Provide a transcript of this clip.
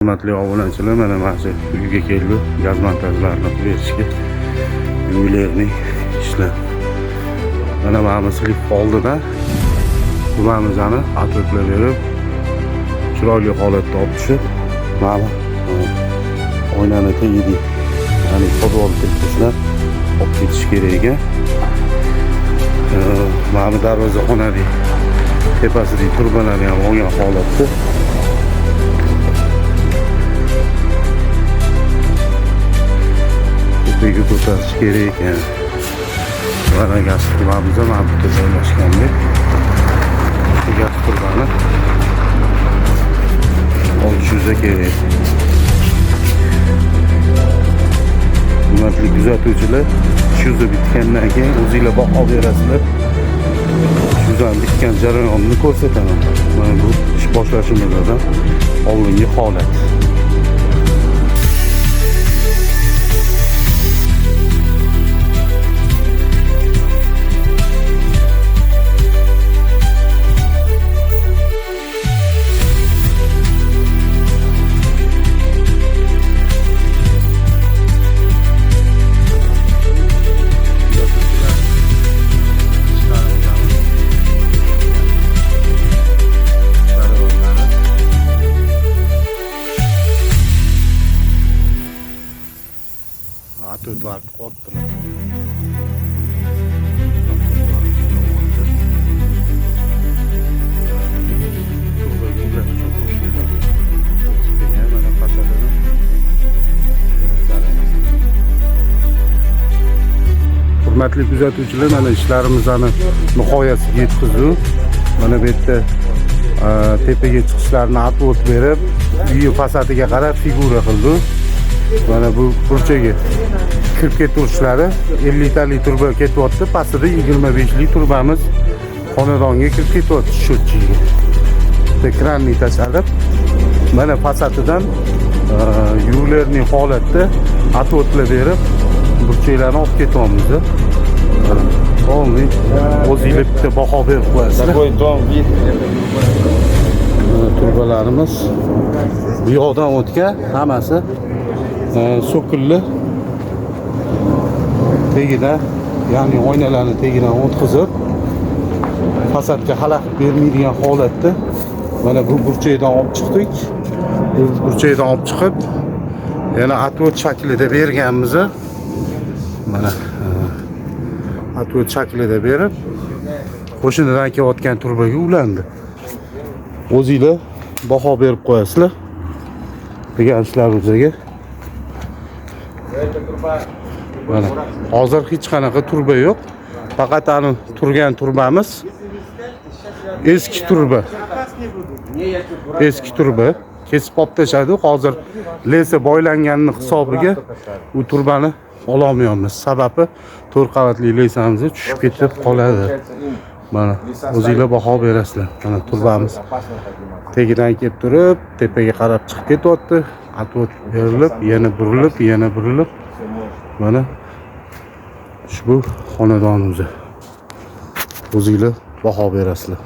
Hurmatli obunachilar, mana mana uyga keldi. Gaz montajlarini berishga. Uylarning ishlar. Mana ma'muslik oldida quramizni atroflab berib, chiroyli holatda olib tushib, mana oynani tegdi. Ya'ni podvol kirishlar olib ketish kerak ekan. Mana darvoza xonali tepasidagi turbalarni ham olgan holatda. Tepaga ko'tarish kerak ekan. Mana gaz turbamiz ham bu yerda joylashgandek. Gaz turbani olishimiz kerak. Hurmatli kuzatuvchilar, shuza bitgandan keyin o'zingizlar baho berasizlar. Shuzani bitgan jarayonni ko'rsataman. Mana bu ish boshlashimizdan oldingi holat. Atut var korktular. Hurmatli kuzatuvchilar, mana ishlarimizni nihoyasiga yetkazdik. Mana bu yerda tepaga chiqishlarni atvo't berib, uyi fasadiga qarab figura qildik. Mana bu burchaga kirib ketishlari 50 litalik turba ketyapti, pastida 25 lik turbamiz xonadonga kirib ketyapti sho'tchiga. Bitta kranni tashlab, mana fasadidan yuvlarning holatda atvo'tlar berib, burchaklarni olib ketyapmiz. Olmay, o'zingizlar bitta baho berib qo'yasizlar. Turbalarimiz bu yoqdan o'tgan, hammasi so'killi tegida, ya'ni oynalarni tegidan o'tkazib, fasadga xalaqit bermaydigan holatda mana bu burchakdan olib chiqdik. Bu burchakdan olib chiqib, yana atvo't shaklida berganmiz. Mana atvo't shaklida berib, qo'shnidan kelayotgan turbaga ulandi. O'zingizlar baho berib qo'yasizlar degan ishlarimizga. Mana hozir hech qanaqa turba yo'q. Faqat ani turgan turbamiz eski turba. Eski turba kesib olib tashladik. Hozir lensa boylanganning hisobiga u turbani ola olmayapmiz. Sababi 4 qavatli lensamiz tushib ketib qoladi. Mana o'zingizlar baho berasizlar. Mana turbamiz tegidan kelib turib, tepaga qarab chiqib ketyapti. Atvo't berilib, yana burilib, yana burilib. Mana ushbu xonadonimiz. O'zingizlar baho berasizlar.